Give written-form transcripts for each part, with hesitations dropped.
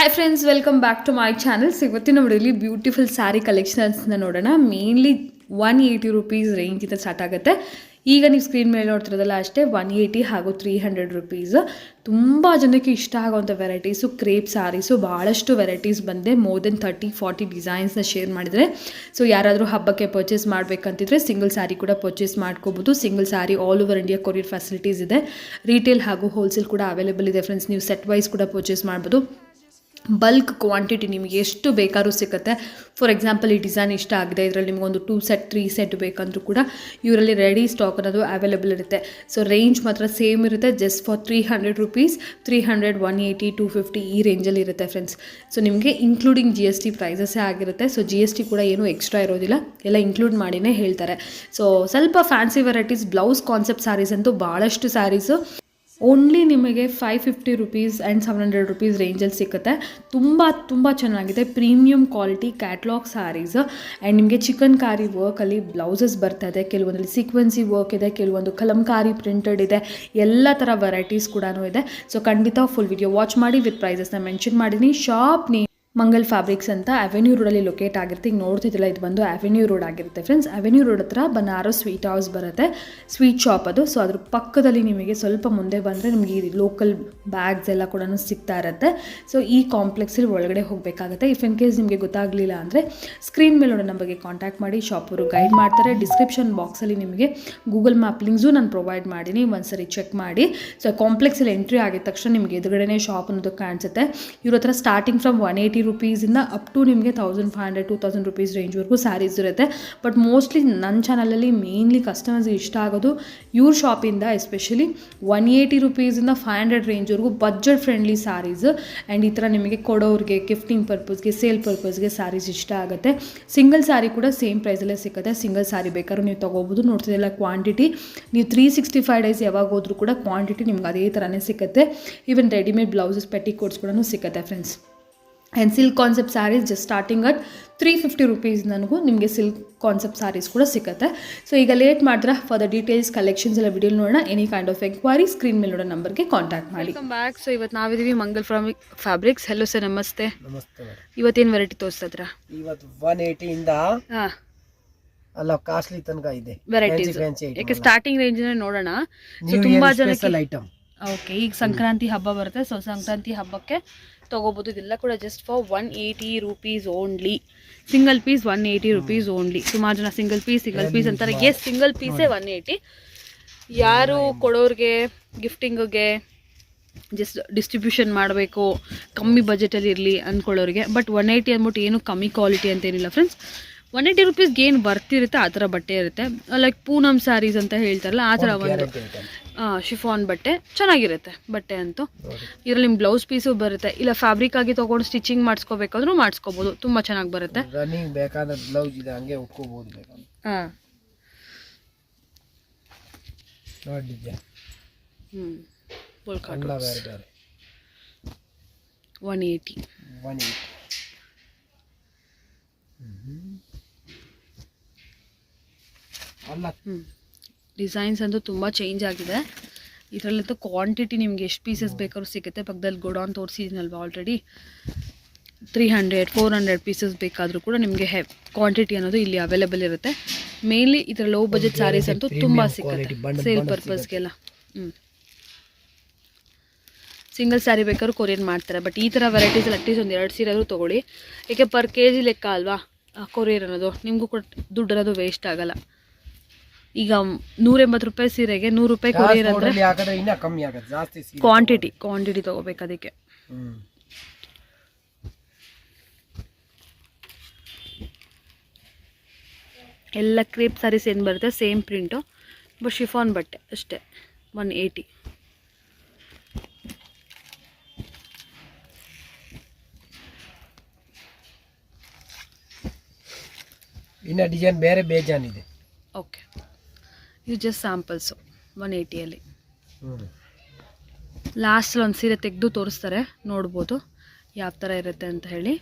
Hi friends, welcome back to my channel. So ಇವತ್ತಿನ ವಿಡಿಯೋಲಿ beautiful sari ಕಲೆಕ್ಷನ್ಸ್ನ ನೋಡೋಣ. ಮೇನ್ಲಿ 180 ರುಪೀಸ್ ರೇಂಜಿಂದ ಸ್ಟಾರ್ಟ್ ಆಗುತ್ತೆ. ಈಗ ನೀವು ಸ್ಕ್ರೀನ್ ಮೇಲೆ ನೋಡ್ತಿರೋದಲ್ಲ ಅಷ್ಟೇ 180 ಹಾಗೂ 300 ರುಪೀಸ್. ತುಂಬ ಜನಕ್ಕೆ ಇಷ್ಟ ಆಗೋವಂಥ ವೆರೈಟೀಸು ಕ್ರೇಪ್ ಸ್ಯಾರೀಸು ಭಾಳಷ್ಟು ವೆರೈಟೀಸ್ ಬಂದೆ. ಮೋರ್ ದೆನ್ 30-40 ಡಿಸೈನ್ಸ್ನ ಶೇರ್ ಮಾಡಿದರೆ. ಸೊ ಯಾರಾದರೂ ಹಬ್ಬಕ್ಕೆ ಪರ್ಚೇಸ್ ಮಾಡಬೇಕಂತಿದ್ರೆ ಸಿಂಗಲ್ ಸ್ಯಾರಿ ಕೂಡ ಪರ್ಚೇಸ್ ಮಾಡ್ಕೋಬೋದು. Single sari all over India courier facilities ಇದೆ. ರೀಟೇಲ್ ಹಾಗೂ ಹೋಲ್ಸೇಲ್ ಕೂಡ ಅವೈಲೇಬಲ್ ಇದೆ ಫ್ರೆಂಡ್ಸ್. ನೀವು ಸೆಟ್ ವೈಸ್ ಕೂಡ ಪರ್ಚೇಸ್ ಮಾಡ್ಬೋದು. ಬಲ್ಕ್ ಕ್ವಾಂಟಿಟಿ ನಿಮಗೆ ಎಷ್ಟು ಬೇಕಾದ್ರೂ ಸಿಗುತ್ತೆ. ಫಾರ್ ಎಕ್ಸಾಂಪಲ್ ಈ ಡಿಸೈನ್ ಇಷ್ಟ ಆಗಿದೆ, ಇದರಲ್ಲಿ ನಿಮಗೊಂದು 2 ಸೆಟ್ 3 ಸೆಟ್ ಬೇಕಂದ್ರೂ ಕೂಡ ಇವರಲ್ಲಿ ರೆಡಿ ಸ್ಟಾಕ್ ಅನ್ನೋದು ಅವೈಲೇಬಲ್ ಇರುತ್ತೆ. ಸೊ ರೇಂಜ್ ಮಾತ್ರ ಸೇಮ್ ಇರುತ್ತೆ. ಜಸ್ಟ್ ಫಾರ್ 300 ರುಪೀಸ್, 300, 180, 250 ಈ ರೇಂಜಲ್ಲಿ ಇರುತ್ತೆ ಫ್ರೆಂಡ್ಸ್. ಸೊ ನಿಮಗೆ ಇನ್ಕ್ಲೂಡಿಂಗ್ GST ಪ್ರೈಸಸ್ಸೇ ಆಗಿರುತ್ತೆ. ಸೊ GST ಕೂಡ ಏನೂ ಎಕ್ಸ್ಟ್ರಾ ಇರೋದಿಲ್ಲ, ಎಲ್ಲ ಇನ್ಕ್ಲೂಡ್ ಮಾಡಿನೇ ಹೇಳ್ತಾರೆ. ಸೊ ಸ್ವಲ್ಪ fancy varieties blouse concept saris ಅಂತೂ ಭಾಳಷ್ಟು ಸ್ಯಾರೀಸು ಓನ್ಲಿ ನಿಮಗೆ 550 ರುಪೀಸ್ ಆ್ಯಂಡ್ 700 ರುಪೀಸ್ ರೇಂಜಲ್ಲಿ ಸಿಗುತ್ತೆ. ತುಂಬ ಚೆನ್ನಾಗಿದೆ. Premium quality catalogue saris and ನಿಮಗೆ ಚಿಕನ್ ಕಾರಿ ವರ್ಕಲ್ಲಿ ಬ್ಲೌಸಸ್ ಬರ್ತಾ ಇದೆ. ಕೆಲವೊಂದಲ್ಲಿ ಸೀಕ್ವೆನ್ಸಿ ವರ್ಕ್ ಇದೆ, ಕೆಲವೊಂದು ಕಲಂಕಾರಿ ಪ್ರಿಂಟೆಡ್ ಇದೆ, ಎಲ್ಲ ಥರ ವೆರೈಟೀಸ್ ಕೂಡ ಇದೆ. ಸೊ ಖಂಡಿತ ಫುಲ್ ವಿಡಿಯೋ ವಾಚ್ ಮಾಡಿ. ವಿತ್ ಪ್ರೈಸಸ್ನ ಮೆನ್ಷನ್ ಮಾಡಿದ್ದೀನಿ. ಶಾಪ್ ನೇಮ್ ಮಂಗಲ್ ಫ್ಯಾಬ್ರಿಕ್ಸ್ ಅಂತ ಅವೆನ್ಯೂ ರೋಡಲ್ಲಿ ಲೊಕೇಟ್ ಆಗಿರುತ್ತೆ. ಈಗ ನೋಡ್ತಿದ್ದಿಲ್ಲ, ಇದು ಬಂದು ಅವೆನ್ಯೂ ರೋಡ್ ಆಗಿರುತ್ತೆ ಫ್ರೆಂಡ್ಸ್. ಅವೆನ್ಯೂ ರೋಡ್ ಹತ್ರ ಬನಾರಸ್ ಸ್ವೀಟ್ ಹೌಸ್ ಬರುತ್ತೆ, ಸ್ವೀಟ್ ಶಾಪ್ ಅದು. ಸೊ ಅದ್ರ ಪಕ್ಕದಲ್ಲಿ ನಿಮಗೆ ಸ್ವಲ್ಪ ಮುಂದೆ ಬಂದರೆ ನಿಮಗೆ ಈ ಲೋಕಲ್ ಬ್ಯಾಗ್ಸ್ ಎಲ್ಲ ಕೂಡ ಸಿಗ್ತಾ ಇರುತ್ತೆ. ಸೊ ಈ ಕಾಂಪ್ಲೆಕ್ಸಲ್ಲಿ ಒಳಗಡೆ ಹೋಗಬೇಕಾಗುತ್ತೆ. ಇಫ್ ಇನ್ ಕೇಸ್ ನಿಮಗೆ ಗೊತ್ತಾಗಲಿಲ್ಲ ಅಂದರೆ ಸ್ಕ್ರೀನ್ ಮೇಲೆ ನೋಡೋ ನಂಬರ್ಗೆ ಕಾಂಟ್ಯಾಕ್ಟ್ ಮಾಡಿ, ಶಾಪರು ಗೈಡ್ ಮಾಡ್ತಾರೆ. ಡಿಸ್ಕ್ರಿಪ್ಷನ್ ಬಾಕ್ಸಲ್ಲಿ ನಿಮಗೆ ಗೂಗಲ್ ಮ್ಯಾಪ್ ಲಿಂಕ್ಸು ನಾನು ಪ್ರೊವೈಡ್ ಮಾಡೀನಿ, ಒಂದ್ಸರಿ ಚೆಕ್ ಮಾಡಿ. ಸೊ ಕಾಂಪ್ಲೆಕ್ಸಲ್ಲಿ ಎಂಟ್ರಿ ಆಗಿದ ತಕ್ಷಣ ನಿಮಗೆ ಎದುರುಗಡೆ ಶಾಪ್ ಅನ್ನೋದು ಕಾಣಿಸುತ್ತೆ. ಇವ್ರ ಹತ್ರ ಸ್ಟಾರ್ಟಿಂಗ್ ಫ್ರಮ್ 180 ರುಪೀಸಿಂದ ಅಪ್ ಟು ನಿಮಗೆ 1500-2000 ರುಪೀಸ್ ರೇಂಜ್ವರೆಗೂ ಸ್ಯಾರೀಸ್ ಇರುತ್ತೆ. ಬಟ್ ಮೋಸ್ಟ್ಲಿ ನನ್ನ ಚಾನಲಲ್ಲಿ ಮೇನ್ಲಿ ಕಸ್ಟಮರ್ಸ್ಗೆ ಇಷ್ಟ ಆಗೋದು ಇವ್ರ ಶಾಪಿಂದ ಎಸ್ಪೆಷಲಿ 180 ರುಪೀಸಿಂದ 500 ರೇಂಜ್ವರೆಗೂ ಬಜೆಟ್ ಫ್ರೆಂಡ್ಲಿ ಸ್ಯಾರೀಸ್. ಆ್ಯಂಡ್ ಈ ಥರ ನಿಮಗೆ ಕೊಡೋರಿಗೆ ಗಿಫ್ಟಿಂಗ್ ಪರ್ಪಸ್ಗೆ, ಸೇಲ್ ಪರ್ಪಸ್ಗೆ ಸ್ಯಾರೀಸ್ ಇಷ್ಟ ಆಗುತ್ತೆ. ಸಿಂಗಲ್ ಸ್ಯಾರಿ ಕೂಡ ಸೇಮ್ ಪ್ರೈಸಲ್ಲೇ ಸಿಗುತ್ತೆ. ಸಿಂಗಲ್ ಸ್ಯಾರಿ ಬೇಕಾದ್ರೂ ನೀವು ತೊಗೋಬೋದು. ನೋಡ್ತಿದ್ದೆಲ್ಲ ಕ್ವಾಂಟಿಟಿ ನೀವು 365 ಡೇಸ್ ಯಾವಾಗ ಹೋದ್ರೂ ಕೂಡ ಕ್ವಾಂಟಿಟಿ ನಿಮ್ಗೆ ಅದೇ ಥರನೇ ಸಿಗುತ್ತೆ. ಈವನ್ ರೆಡಿಮೇಡ್ ಬ್ಲೌಸಸ್, ಪೆಟಿಕೋಟ್ಸ್ ಕೂಡ ಸಿಗುತ್ತೆ friends. And silk concept saris just starting at 350 rupees ನನಗೂ ನಿಮಗೆ ಸಿಲ್ಕ್ ಕಾನ್ಸೆಪ್ಟ್ ಸ್ಯಾರೀಸ್ ಕೂಡ ಸಿಗುತ್ತೆ. ಸೊ ಈಗ ಲೇಟ್ ಮಾಡಿದ್ರೆ ಫಾರ್ ದ ಡೀಟೇಲ್ಸ್ ಕಲೆಕ್ಷನ್ಸ್ ಎಲ್ಲ ವಿಡಿಯೋ ನೋಡೋಣ. Any kind of enquiry screen ಮೇಲೆ ನೋಡೋ ನಂಬರ್ಗೆ ಕಾಂಟ್ಯಾಕ್ಟ್ ಮಾಡಿ. Welcome back. ಸೊ ಇವತ್ತು ನಾವಿದ್ದೀವಿ ಮಂಗಲ್ ಫ್ಯಾಬ್ರಿಕ್ಸ್. ಹೆಲೋ ಸರ್, ನಮಸ್ತೆ. ನಮಸ್ತೆ. ಇವತ್ತೇನು ವೆರೈಟಿ ತೋರಿಸ್ತಿದ್ರಾ? ಇವತ್ತು 180 ಇಂದ ಅಲ್ಲ ಕಾಸ್ಟ್ಲಿ ತನಕ ಇದೆ ವೆರೈಟೀಸ್. ಯಾಕೆ ಸ್ಟಾರ್ಟಿಂಗ್ ರೇಂಜ್ ನೋಡೋಣ. ಸೊ ತುಂಬಾ ಜನಕ್ಕೆ ಐಟಮ್. ಓಕೆ, ಈಗ ಸಂಕ್ರಾಂತಿ ಹಬ್ಬ ಬರುತ್ತೆ. ಸೊ ಸಂಕ್ರಾಂತಿ ಹಬ್ಬಕ್ಕೆ ತೊಗೋಬೋದು. ಇದೆಲ್ಲ ಕೂಡ just for 180 rupees only. Single piece 180 rupees only. ಸುಮಾರು ಜನ ಸಿಂಗಲ್ ಪೀಸ್ ಅಂತಾರೆ. ಎಸ್, ಸಿಂಗಲ್ ಪೀಸೇ 180. ಯಾರು ಕೊಡೋರಿಗೆ, ಗಿಫ್ಟಿಂಗ್ಗೆ, ಜಸ್ಟ್ ಡಿಸ್ಟ್ರಿಬ್ಯೂಷನ್ ಮಾಡಬೇಕು, ಕಮ್ಮಿ ಬಜೆಟಲ್ಲಿ ಇರಲಿ ಅಂದ್ಕೊಳ್ಳೋರಿಗೆ. ಬಟ್ 180 ಅಂದ್ಬಿಟ್ಟು ಏನು ಕಮ್ಮಿ ಕ್ವಾಲಿಟಿ ಅಂತೇನಿಲ್ಲ ಫ್ರೆಂಡ್ಸ್. 180 ರುಪೀಸ್ಗೆ ಏನು ಬರ್ತಿರುತ್ತೆ ಆ ಥರ ಬಟ್ಟೆ ಇರುತ್ತೆ. ಲೈಕ್ ಪೂನಮ್ ಸ್ಯಾರೀಸ್ ಅಂತ ಹೇಳ್ತಾರಲ್ಲ ಆ ಥರ ಒಂದು ಶಿಫಾನ್ ಬಟ್ಟೆ ಚೆನ್ನಾಗಿರುತ್ತೆ ಬಟ್ಟೆ ಅಂತೂ. ಇದರಲ್ಲಿ ನಿಮ್ಮ ಬ್ಲೌಸ್ ಪೀಸು ಬರುತ್ತೆ. ಇಲ್ಲ ಫ್ಯಾಬ್ರಿಕ್ ಆಗಿ ತೊಗೊಂಡು ಸ್ಟಿಚಿಂಗ್ ಮಾಡಿಸ್ಕೋಬೇಕಾದ್ರೂ ಮಾಡಿಸ್ಕೋಬೋದು. ತುಂಬ ಚೆನ್ನಾಗಿ ಬರುತ್ತೆ. ರನ್ನಿಂಗ್ ಬೇಕಾದ ಬ್ಲೌಸ್ ಇದೆ, ಹಂಗೆ ಉಟ್ಕೋಬಹುದು. ಹಾಂ, ನೋಡಿದ್ಯಾ? Full cotton. ಎಲ್ಲ ಬೇರೆ ಬೇರೆ 180. ಅಲ್ಲ ಡಿಸೈನ್ಸ್ ಅಂತೂ ತುಂಬ ಚೇಂಜ್ ಆಗಿದೆ. ಇದರಲ್ಲಂತೂ ಕ್ವಾಂಟಿಟಿ ನಿಮಗೆ ಎಷ್ಟು ಪೀಸಸ್ ಬೇಕಾದ್ರೂ ಸಿಗುತ್ತೆ. ಪಕ್ಕದಲ್ಲಿ ಗೋಡೌನ್ ತೋರಿಸಿದ್ದೀನಲ್ವ ಆಲ್ರೆಡಿ. 300-400 ಪೀಸಸ್ ಬೇಕಾದರೂ ಕೂಡ ನಿಮಗೆ ಕ್ವಾಂಟಿಟಿ ಅನ್ನೋದು ಇಲ್ಲಿ ಅವೈಲೇಬಲ್ ಇರುತ್ತೆ. ಮೇನ್ಲಿ ಇದರ ಲೋ ಬಜೆಟ್ ಸ್ಯಾರೀಸ್ ಅಂತೂ ತುಂಬ ಸಿಗುತ್ತೆ ಸೇಲ್ ಪರ್ಪಸ್ಗೆಲ್ಲ. ಸಿಂಗಲ್ ಸ್ಯಾರಿ ಬೇಕಾದ್ರೂ ಕೊರಿಯರ್ ಮಾಡ್ತಾರೆ. ಬಟ್ ಈ ಥರ ವೆರೈಟೀಸಲ್ಲಿ ಅಟ್ಲೀಸ್ಟ್ ಒಂದು 2 ಸೀರೆ ಆದರೂ ತೊಗೊಳ್ಳಿ. ಏಕೆ ಪರ್ KG ಲೆಕ್ಕ ಅಲ್ವಾ ಕೊರಿಯರ್ ಅನ್ನೋದು. ನಿಮಗೂ ಕೂಡ ದುಡ್ಡು ಅನ್ನೋದು ವೇಸ್ಟ್ ಆಗಲ್ಲ. ಈಗ 180 ರೂಪಾಯಿ ಸೀರೆಗೆ 100 ರೂಪಾಯಿ ಕೊರಿಯರ್ ಅಂದರೆ ಕ್ವಾಂಟಿಟಿ ತೊಗೋಬೇಕು ಅದಕ್ಕೆ. ಎಲ್ಲ ಕ್ರೇಪ್ ಸ್ಯಾರೀಸ್ ಏನು ಬರುತ್ತೆ ಸೇಮ್ ಪ್ರಿಂಟು, ಬಟ್ ಶಿಫಾನ್ ಬಟ್ಟೆ ಅಷ್ಟೇ. 180. ಇನ್ನು ಡಿಸೈನ್ ಬೇರೆ ಬೇಜಾನಿದೆ. ಓಕೆ, ಇದು ಜಸ್ಟ್ ಸ್ಯಾಂಪಲ್ಸು 180ಅಲ್ಲಿ. ಲಾಸ್ಟಲ್ಲಿ ಒಂದು ಸೀರೆ ತೆಗೆದು ತೋರಿಸ್ತಾರೆ, ನೋಡ್ಬೋದು ಯಾವ ಥರ ಇರುತ್ತೆ ಅಂತ ಹೇಳಿ.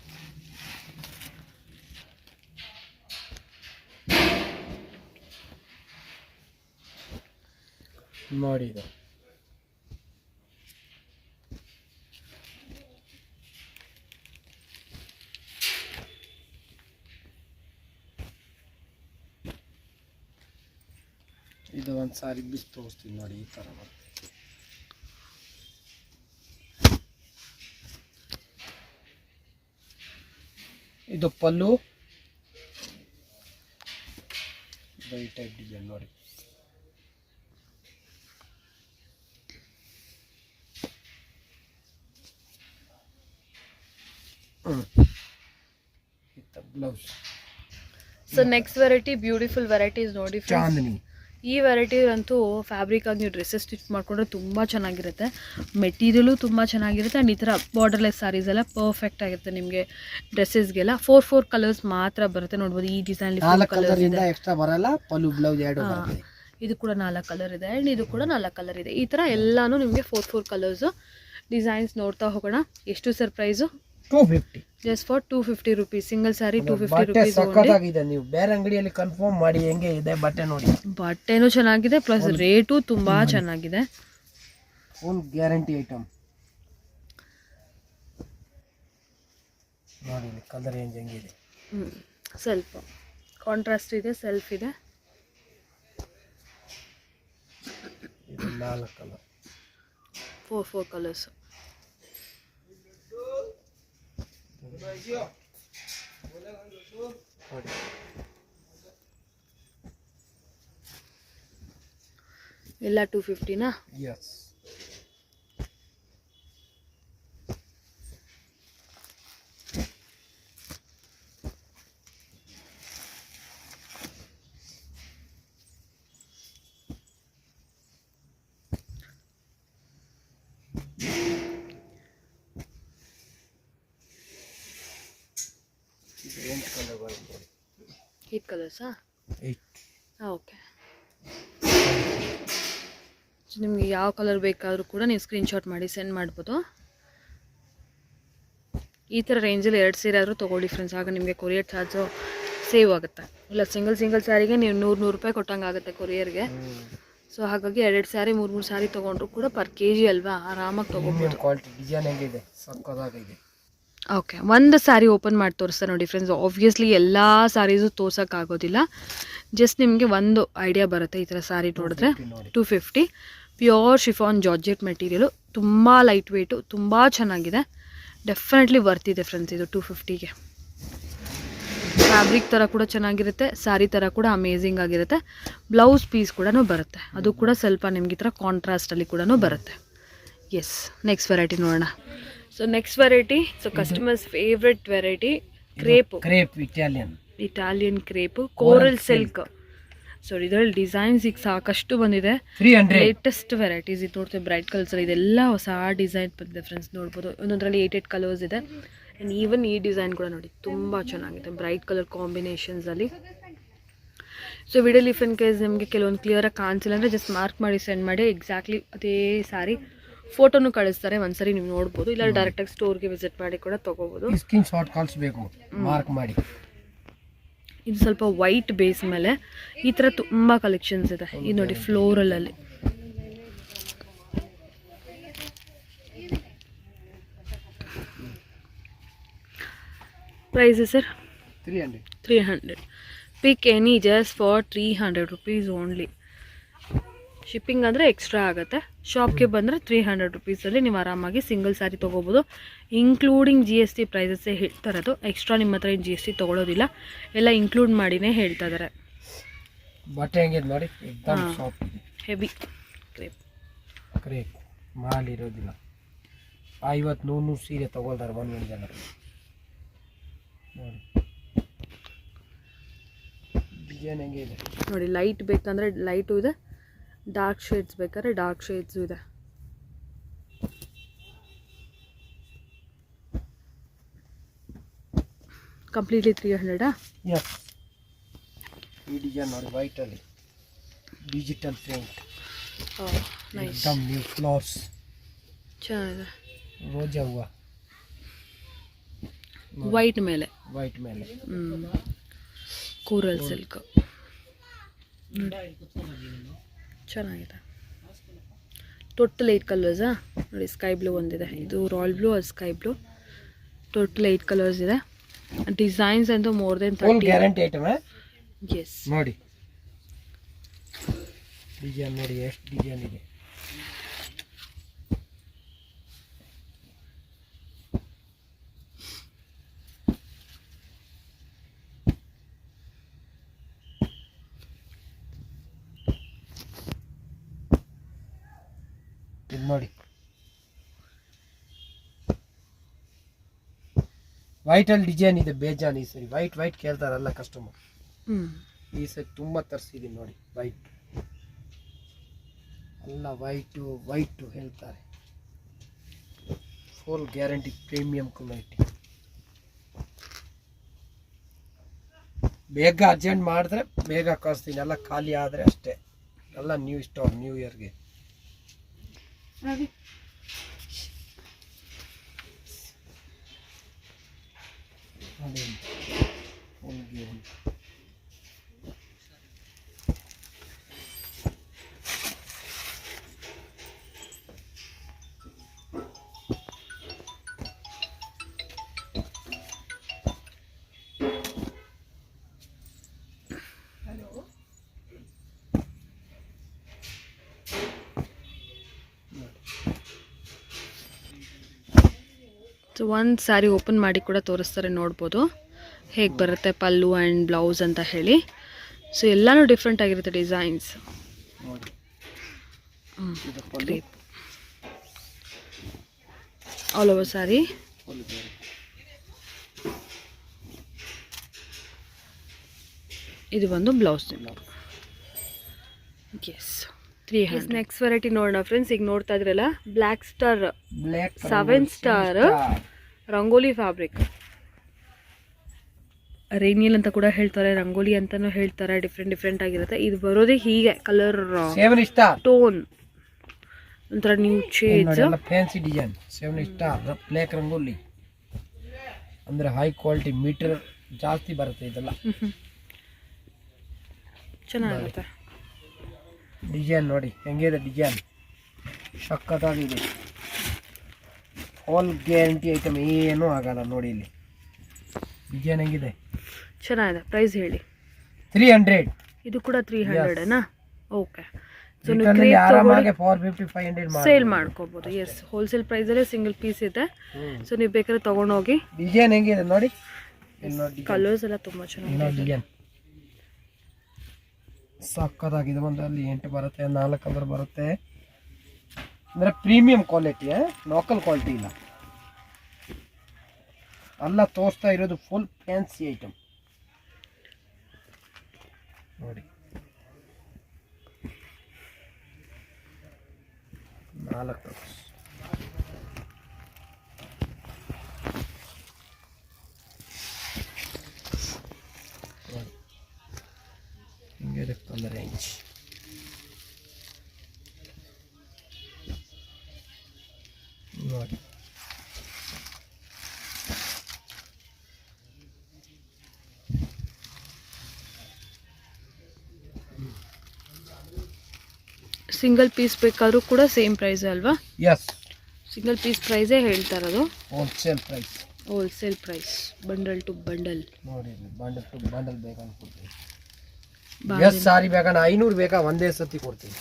ನೋಡಿ, ಇದು. ಇದು ಒಂದು ಸಾರಿ ಬಿಸಿ ತೋರಿಸ್ತೀನಿ ನೋಡಿ, ಈ ಥರ ಬರುತ್ತೆ. ಇದು ಪಲ್ಲು, ಈ ಟೈಪ್ ಡಿಸೈನ್ ನೋಡಿ. Blouse. So next variety beautiful varieties ನೋಡಿ friends. ಚಾಂದಿನಿ. ಈ ವೆರೈಟಿ ಅಂತೂ ಫ್ಯಾಬ್ರಿಕ್ ಆಗಿ ನೀವು ಡ್ರೆಸ್ಸಸ್ ಸ್ಟಿಚ್ ಮಾಡ್ಕೊಂಡ್ರೆ ತುಂಬ ಚೆನ್ನಾಗಿರುತ್ತೆ. ಮೆಟೀರಿಯಲು ತುಂಬ ಚೆನ್ನಾಗಿರುತ್ತೆ ಆ್ಯಂಡ್ ಈ ಥರ ಬಾರ್ಡರ್ಲೆಸ್ ಸ್ಯಾರೀಸ್ ಎಲ್ಲ ಪರ್ಫೆಕ್ಟ್ ಆಗಿರುತ್ತೆ ನಿಮಗೆ ಡ್ರೆಸ್ಸಸ್ಗೆಲ್ಲ. 4 ಕಲರ್ಸ್ ಮಾತ್ರ ಬರುತ್ತೆ ನೋಡ್ಬೋದು. ಈ ಡಿಸೈನ್ ಕಲರ್ ಇದೆ, ಎಕ್ಸ್ಟ್ರಾ ಬರಲ್ಲ. ಪಲ್ಲು ಬ್ಲೌಸ್ ಎರಡು ಬರುತ್ತೆ. ಇದು ಕೂಡ 4 ಕಲರ್ ಇದೆ ಆ್ಯಂಡ್ ಇದು ಕೂಡ 4 ಕಲರ್ ಇದೆ. ಈ ಥರ ಎಲ್ಲಾನು ನಿಮಗೆ 4 ಕಲರ್ಸು ಡಿಸೈನ್ಸ್ ನೋಡ್ತಾ ಹೋಗೋಣ. ಎಷ್ಟು sir price? 250. Just for 250 rupees. Single sari 250 ಬಟ್ಟೆ ರುಪೀಸ್. ಸಕ್ಕತ್ತಾಗಿದೆ. ನೀವು ಬೇರೆ ಅಂಗಡಿಯಲ್ಲಿ ಕನ್ಫರ್ಮ್ ಮಾಡಿ ಹೆಂಗೆ ಇದೆ ಬಟ್ಟೆ ನೋಡಿ. ಬಟ್ಟೆನೂ ಚೆನ್ನಾಗಿದೆ ಪ್ಲಸ್ ರೇಟು ತುಂಬಾ ಚೆನ್ನಾಗಿದೆ. ಫುಲ್ ಗ್ಯಾರಂಟಿ ಐಟಮ್ ನೋಡಿ. ಕಲರ್ ರೇಂಜ್ ಹೆಂಗಿದೆ. ಸ್ವಲ್ಪ ಕಾಂಟ್ರಾಸ್ಟ್ ಇದೆ, ಸೆಲ್ಫ್ ಇದೆ. ಇದು 4 ಕಲರ್, 4 ಕಲರ್ಸ್. ಎಲ್ಲ 250ನಾ? ಎಸ್. ಇದು 8 ಕಲರ್ ಬರುತ್ತೆ. 8 ಕಲರ್ಸಾ? 8. ಓಕೆ. ನಿಮಗೆ ಯಾವ ಕಲರ್ ಬೇಕಾದರೂ ಕೂಡ ನೀವು ಸ್ಕ್ರೀನ್ಶಾಟ್ ಮಾಡಿ ಸೆಂಡ್ ಮಾಡ್ಬೋದು. ಈ ಥರ ರೇಂಜಲ್ಲಿ 2 ಸೀರೆ ಆದರೂ ತೊಗೊಳ್ಳಿ ಫ್ರೆಂಡ್ಸ್. ಆಗ ನಿಮಗೆ ಕೊರಿಯರ್ ಚಾರ್ಜು ಸೇವ್ ಆಗುತ್ತೆ. ಇಲ್ಲ ಸಿಂಗಲ್ ಸ್ಯಾರಿಗೆ ನೀವು 100 ರೂಪಾಯಿ ಕೊಟ್ಟಂಗೆ ಆಗುತ್ತೆ ಕೊರಿಯರ್ಗೆ. ಸೊ ಹಾಗಾಗಿ 2 ಸ್ಯಾರಿ 3 ಸ್ಯಾರಿ ತೊಗೊಂಡ್ರು ಕೂಡ ಪರ್ KG ಅಲ್ವಾ, ಆರಾಮಾಗಿ ತೊಗೋಬೋದು. ಕ್ವಾಲಿಟಿ ಡಿಸೈನ್ ಹೆಂಗಿದೆ, ಸಕ್ಕತ್ತಾಗಿದೆ. ಓಕೆ, ಒಂದು ಸ್ಯಾರಿ ಓಪನ್ ಮಾಡಿ ತೋರಿಸ್ತಾ ನೋಡಿ ಫ್ರೆಂಡ್ಸ್. ಆಬ್ವಿಯಸ್ಲಿ ಎಲ್ಲ ಸ್ಯಾರೀಸು ತೋರ್ಸೋಕ್ಕಾಗೋದಿಲ್ಲ. ಜಸ್ಟ್ ನಿಮಗೆ ಒಂದು ಐಡಿಯಾ ಬರುತ್ತೆ. ಈ ಥರ ಸ್ಯಾರಿ ನೋಡಿದ್ರೆ 250 ಪ್ಯೂರ್ ಶಿಫಾನ್ ಜಾರ್ಜೆಟ್ ಮೆಟೀರಿಯಲು, ತುಂಬ ಲೈಟ್ ವೆಯ್ಟು, ತುಂಬ ಚೆನ್ನಾಗಿದೆ. ಡೆಫಿನೆಟ್ಲಿ ವರ್ತಿದೆ ಫ್ರೆಂಡ್ಸ್ ಇದು 250ಗೆ. ಫ್ಯಾಬ್ರಿಕ್ ಥರ ಕೂಡ ಚೆನ್ನಾಗಿರುತ್ತೆ, ಸ್ಯಾರಿ ಥರ ಕೂಡ ಅಮೇಝಿಂಗ್ ಆಗಿರುತ್ತೆ. ಬ್ಲೌಸ್ ಪೀಸ್ ಕೂಡ ಬರುತ್ತೆ, ಅದು ಕೂಡ ಸ್ವಲ್ಪ ನಿಮ್ಗೆ ಈ ಥರ ಕಾಂಟ್ರಾಸ್ಟಲ್ಲಿ ಕೂಡ ಬರುತ್ತೆ. ಎಸ್, ನೆಕ್ಸ್ಟ್ ವೆರೈಟಿ ನೋಡೋಣ. So next variety, so customers favourite variety, crepe Italian crepe, coral silk. So ಇದರಲ್ಲಿ ಡಿಸೈನ್ಸ್ ಈಗ ಸಾಕಷ್ಟು ಬಂದಿದೆ. 300 ಲೇಟೆಸ್ಟ್ ವೆರೈಟೀಸ್ ಇದು ನೋಡ್ತೀವಿ. ಬ್ರೈಟ್ ಕಲರ್ಸ್ ಇದೆಲ್ಲ ಹೊಸ ಡಿಸೈನ್ ಬಂದಿದೆ ಫ್ರೆಂಡ್ಸ್. ನೋಡ್ಬೋದು ಒಂದೊಂದರಲ್ಲಿ 8 ಕಲರ್ಸ್ ಇದೆ. ಆ್ಯಂಡ್ ಈವನ್ ಈ ಡಿಸೈನ್ ಕೂಡ ನೋಡಿ ತುಂಬ ಚೆನ್ನಾಗಿದೆ, ಬ್ರೈಟ್ ಕಲರ್ ಕಾಂಬಿನೇಷನ್ಸಲ್ಲಿ. ಸೊ ವಿಡಿಯೋಲಿ ಇಫ್ ಇನ್ ಕೇಸ್ ನಿಮಗೆ ಕೆಲವೊಂದು ಕ್ಲಿಯರಾಗಿ ಕಾಣಿಸಿಲ್ಲ ಅಂದರೆ ಜಸ್ಟ್ ಮಾರ್ಕ್ ಮಾಡಿ ಸೆಂಡ್ ಮಾಡಿ. ಎಕ್ಸಾಕ್ಟ್ಲಿ ಅದೇ ಸ್ಯಾರಿ ಫೋಟೋನು ಕಳಿಸ್ತಾರೆ, ಒಂದ್ಸರಿ ನೀವು ನೋಡ್ಬೋದು. ಇಲ್ಲ ಡೈರೆಕ್ಟಾಗಿ ಸ್ಟೋರ್ಗೆ ವಿಸಿಟ್ ಮಾಡಿ ಕೂಡ ತೊಗೋಬೋದು. ಸ್ಕ್ರೀನ್ ಶಾಟ್ ಕಳಿಸ್ಬೇಕು, ಮಾರ್ಕ್ ಮಾಡಿ. ಇದು ಸ್ವಲ್ಪ ವೈಟ್ ಬೇಸ್ ಮೇಲೆ ಈ ಥರ ತುಂಬ ಕಲೆಕ್ಷನ್ಸ್ ಇದೆ. ಇದು ನೋಡಿ ಫ್ಲೋರಲಲ್ಲಿ. Price sir? 300. Pick any just for 300 rupees only. Shipping ಅಂದರೆ ಎಕ್ಸ್ಟ್ರಾ ಆಗುತ್ತೆ. ಶಾಪ್ಗೆ ಬಂದರೆ 300 ರುಪೀಸಲ್ಲಿ ನೀವು ಆರಾಮಾಗಿ ಸಿಂಗಲ್ ಸ್ಯಾರಿ ತೊಗೋಬೋದು. ಇನ್ಕ್ಲೂಡಿಂಗ್ GST ಪ್ರೈಸಸ್ಸೇ ಹೇಳ್ತಾ ಇರೋದು. ಎಕ್ಸ್ಟ್ರಾ ನಿಮ್ಮ ಹತ್ರ ಏನು GST ತೊಗೊಳೋದಿಲ್ಲ, ಎಲ್ಲ ಇನ್ಕ್ಲೂಡ್ ಮಾಡಿನೇ ಹೇಳ್ತಾ ಇದ್ದಾರೆ. ಬಟ್ಟೆ ಹೆಂಗಿದೆ ನೋಡಿ, ಎಕ್ದಮ್ ಸಾಫ್ಟ್ ಇದೆ. ಹೆವಿ ಕ್ರೇಪ್ ಮಾಲ್ ಇರೋದಿಲ್ಲ. 50-100 ಸೀರೆ ತೊಗೊಳ್ತಾರೆ ಒಂದೊಂದು ಜನ ನೋಡಿ. ಡಿಸೈನ್ ಹೆಂಗಿದೆ ನೋಡಿ. ಲೈಟ್ ಬೇಕಂದರೆ ಲೈಟು ಇದೆ, ಡಾರ್ಕ್ ಶೇಡ್ಸ್ ಬೇಕಾದ್ರೆ ಡಾರ್ಕ್ ಶೇಡ್ಸು ಇದೆ. ಕಂಪ್ಲೀಟ್ಲಿ 300. ಎಸ್. ಈ ಡಿಸೈನ್ ನೋಡಿ, ವೈಟಲ್ಲಿ ಡಿಜಿಟಲ್ ಪ್ರಿಂಟ್. ಎಕ್ದಮ್ ನ್ಯೂ ಫ್ಲವರ್ಸ್, ಚೆನ್ನಾಗಿದೆ. ರೋಜಾ ಹೂವು ವೈಟ್ ಮೇಲೆ ಕೂರಲ್ ಸಿಲ್ಕ್ ಚೆನ್ನಾಗಿದೆ. ಟೋಟಲ್ 8 ಕಲರ್ಸಾ ನೋಡಿ. ಸ್ಕೈ ಬ್ಲೂ ಒಂದಿದೆ, ಇದು ರಾಯಲ್ ಬ್ಲೂ, ಅದು ಸ್ಕೈ ಬ್ಲೂ. ಟೋಟಲ್ 8 ಕಲರ್ಸ್ ಇದೆ. ಡಿಸೈನ್ಸ್ ಅಂತೂ more than 30 guarantee item. Yes ನೋಡಿ ಡಿಸೈನ್ ನೋಡಿ ಎಷ್ಟು ಡಿಸೈನ್ ಇದೆ. ಇದು ನೋಡಿ ವೈಟಲ್ಲಿ ಡಿಸೈನ್ ಇದೆ ಬೇಜಾನ್. ಈ ಸರಿ ವೈಟ್ ಕೇಳ್ತಾರಲ್ಲ ಕಸ್ಟಮರ್, ಈ ಸರಿ ತುಂಬ ತರಿಸಿದ್ದೀನಿ ನೋಡಿ. ವೈಟ್ ಎಲ್ಲ ವೈಟು ಹೇಳ್ತಾರೆ. Full guarantee premium quality. ಬೇಗ ಅರ್ಜೆಂಟ್ ಮಾಡಿದ್ರೆ ಬೇಗ ಕಳಿಸ್ತೀನಿ, ಎಲ್ಲ ಖಾಲಿ ಆದರೆ ಅಷ್ಟೇ. ಎಲ್ಲ ನ್ಯೂ ಸ್ಟಾಕ್ ನ್ಯೂ ಇಯರ್ಗೆ. ಸೊ ಒಂದು ಸ್ಯಾರಿ ಓಪನ್ ಮಾಡಿ ಕೂಡ ತೋರಿಸ್ತಾರೆ, ನೋಡ್ಬೋದು ಹೇಗೆ ಬರುತ್ತೆ ಪಲ್ಲು ಆ್ಯಂಡ್ ಬ್ಲೌಸ್ ಅಂತ ಹೇಳಿ. ಸೊ ಎಲ್ಲನೂ ಡಿಫ್ರೆಂಟ್ ಆಗಿರುತ್ತೆ ಡಿಸೈನ್ಸ್. All over saree. ಇದು ಒಂದು ಬ್ಲೌಸ್. ಎಸ್ 300. ನೆಕ್ಸ್ಟ್ ವೆರೈಟಿ ನೋಡೋಣ ಫ್ರೆಂಡ್ಸ್. ಈಗ ನೋಡ್ತಾ ಇದ್ರಲ್ಲ black star 7 star rangoli fabric. ರೇನಿಯಲ್ ಅಂತ ಕೂಡ ಹೇಳ್ತಾರೆ, ರಂಗೋಲಿ ಅಂತಾನು ಹೇಳ್ತಾರೆ. ಡಿಫ್ರೆಂಟ್ ಆಗಿರುತ್ತೆ. ಇದು ಬರೋದೇ ಹೀಗೆ ಕಲರ್ ಟೋನ್, ಒಂಥರ new shades, fancy design. 7 star black rangoli ಅಂದ್ರೆ ಹೈ ಕ್ವಾಲಿಟಿ, ಮೀಟರ್ ಜಾಸ್ತಿ ಬರುತ್ತೆ ಇದೆಲ್ಲ. ಚೆನ್ನಾಗಿರುತ್ತೆ. ಡಿಸೈನ್ ನೋಡಿ ಹೆಂಗಿದೆ, ಡಿಸೈನ್ ಸಖತ್ತಾಗಿದೆ. ಆಲ್ ಗ್ಯಾರಂಟಿ ಐಟಮ್, ಏನೂ ಆಗಲ್ಲ ನೋಡಿ. ಇಲ್ಲಿ ಡಿಸೈನ್ ಹೆಂಗಿದೆ, ಚೆನ್ನಾಗಿದೆ. ಪ್ರೈಸ್ ಹೇಳಿ. 300. ಇದು ಕೂಡ 300ನಾ? ಓಕೆ. ಸೊ ಆರಾಮಾಗಿ 450 500 ಸೇಲ್ ಮಾಡ್ಕೋಬಹುದು. ಎಸ್, ಹೋಲ್ಸೇಲ್ ಪ್ರೈಸಲ್ಲೇ ಸಿಂಗಲ್ ಪೀಸ್ ಇದೆ. ಸೊ ನೀವು ಬೇಕಾದ್ರೆ ತಗೊಂಡೋಗಿ. ಡಿಸೈನ್ ಹೆಂಗಿದೆ ನೋಡಿ, ಕಲರ್ಸ್ ಎಲ್ಲ ತುಂಬ ಚೆನ್ನಾಗಿದೆ. ಸಕ್ಕತ್ತಾಗಿದೆ. ಒಂದಲ್ಲಿ 8 ಬರುತ್ತೆ, 4 ಕಲರ್ ಬರುತ್ತೆ. ಅಂದ್ರೆ ಪ್ರೀಮಿಯಂ ಕ್ವಾಲಿಟಿ, ಲೋಕಲ್ ಕ್ವಾಲಿಟಿ ಇಲ್ಲ. ಎಲ್ಲ ತೋರಿಸ್ತಾ ಇರೋದು ಫುಲ್ ಫ್ಯಾನ್ಸಿ ಐಟಮ್ ನೋಡಿ. 4 ಕಲರ್ಸ್. ಹಿಂಗಿದೆ ಕಲರ್ ರೇಂಜ್. ನೋಡಿ ಸಿಂಗಲ್ ಪೀಸ್ ಬೇಕಾದ್ರೂ ಕೂಡ ಸೇಮ್ ಪ್ರೈಸ್ ಅಲ್ವಾ? ಎಸ್, ಸಿಂಗಲ್ ಪೀಸ್ ಪ್ರೈಸೇ ಹೇಳ್ತಾ ಇರೋದು. Wholesale price. Wholesale price, bundle to bundle. ನೋಡಿ ಬಂಡಲ್ ಟು ಬಂಡಲ್ ಬೇಕಂತ ಕೊಡ್ತೀವಿ. ಎಷ್ಟು ಸಾರಿ ಬೇಕಂದ್ರೆ 500 ಬೇಕಾ ಒಂದೇ ಸತಿ ಕೊಡ್ತೀವಿ.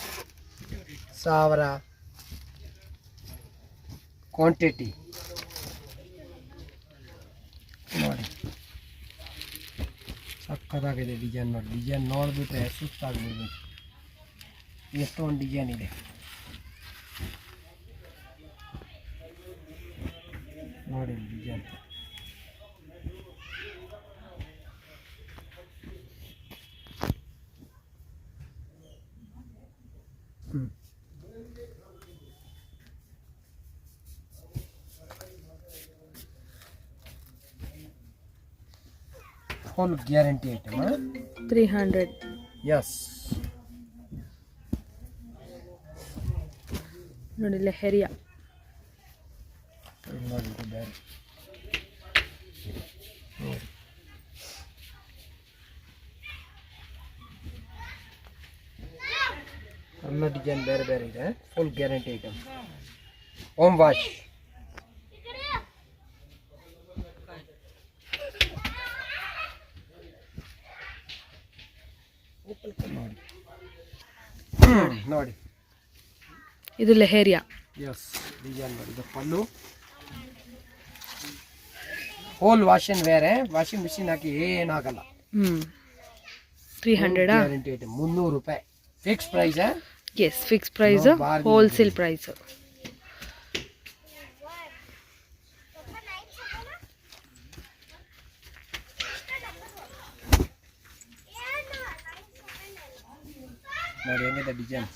1000 ಕ್ವಾಂಟಿಟಿ ನೋಡಿ. ಸಕ್ಕತ್ತಾಗಿದೆ ಡಿಸೈನ್ ನೋಡಿ. ಡಿಸೈನ್ ನೋಡಿಬಿಟ್ರೆ ಸುತ್ತಾಗ್ಬಿಡ್ಬೇಕು, ಎಷ್ಟೊಂದು ಡಿಸೈನ್ ಇದೆ ನೋಡಿ. Design full guarantee item. 300. Yes ನೋಡಿ ಲೆಹರಿಯಾ. ನೋಡಿ ಬೇರೆ ಎಲ್ಲ ಡಿಸೈನ್ ಬೇರೆ ಬೇರೆ ಇದೆ. Full guarantee item. Home wash ನೋಡಿ. ನೋಡಿ ಇದು ಲೆಹೇರಿಯಾ. ಎಸ್ ಡಿಸೈನ್ ನೋಡಿ. ಇದು ಪಲ್ಲು ಹೋಲ್ ವಾಷನ್ ಬೇರೆ, ವಾಷಿಂಗ್ ಮಿಷಿನ್ ಹಾಕಿ ಏನಾಗಲ್ಲ. 300 ಗ್ಯಾರಂಟಿ ಐಟಮ್. 300 ರೂಪಾಯಿ fix price. Yes fix price, wholesale price. ನೋಡಿ ಹೆಂಗಿದೆ ಡಿಸೈನ್.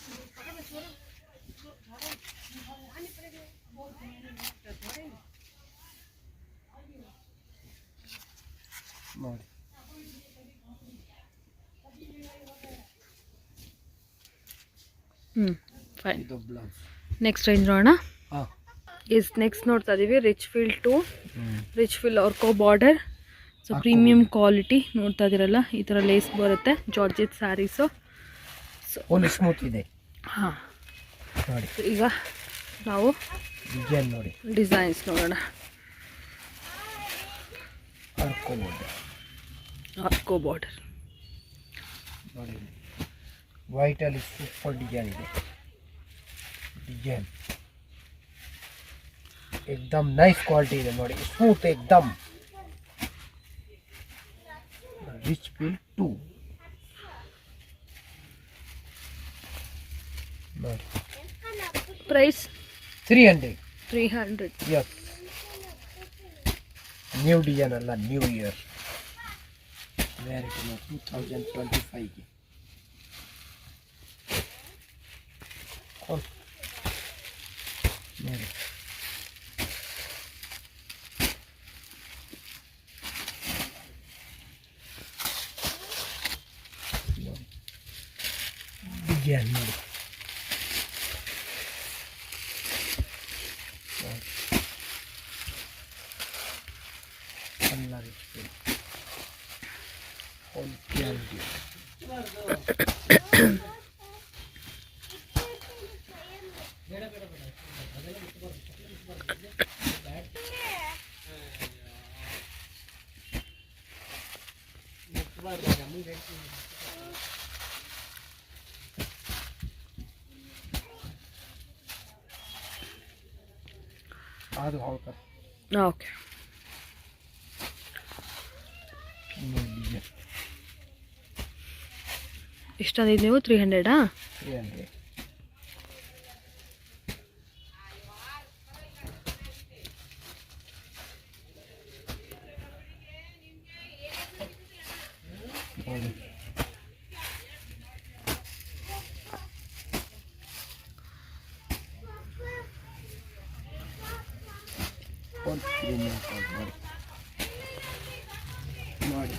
ನೋಡಿ ಫೈನ್. ಇದು ಬ್ಲೌಸ್. ನೆಕ್ಸ್ಟ್ ರೇಂಜ್ ನೋಡೋಣ. ಹಾಂ ಎಸ್ ನೆಕ್ಸ್ಟ್ ನೋಡ್ತಾ ಇದೀವಿ rich feel to rich feel ಆರ್ಕೋ ಬಾರ್ಡರ್. ಸೊ ಪ್ರೀಮಿಯಂ ಕ್ವಾಲಿಟಿ ನೋಡ್ತಾ ಇದ್ದೀರಲ್ಲ, ಈ ಥರ ಲೇಸ್ ಬರುತ್ತೆ. Georgette sarees. So full smooth ಇದೆ. ಹಾಂ ನೋಡಿ ಈಗ ನಾವು ಡಿಸೈನ್ ನೋಡಿ. ಡಿಸೈನ್ಸ್ ನೋಡೋಣ. ಆರ್ಕೋ ಬಾರ್ಡರ್ ನೋಡಿ, ವೈಟಲ್ಲಿ ಸೂಪರ್ ಡಿಸೈನ್ ಇದೆ. ಡಿಸೈನ್ एकदम ನೈಸ್ ಕ್ವಾಲಿಟಿ ಇದೆ ನೋಡಿ, ಸ್ಮೂತ್ एकदम. ರಿಚ್ ಫೀಲ್ 2 ನೋಡಿ. ಪ್ರೈಸ್ 300. ಎಸ್ ನ್ಯೂ ಡಿಸೈನ್ ಅಲ್ಲ, ನ್ಯೂ ಇಯರ್ ವೆರೈಟಿ 2025ಗೆ. ನೋಡಿ ಡಿಸೈನ್ ನೋಡಿ. ಅದು ಹೌದು. ಓಕೆ ಎಷ್ಟಾದಿದ್ದು ನೀವು 300? 300. ನೋಡಿ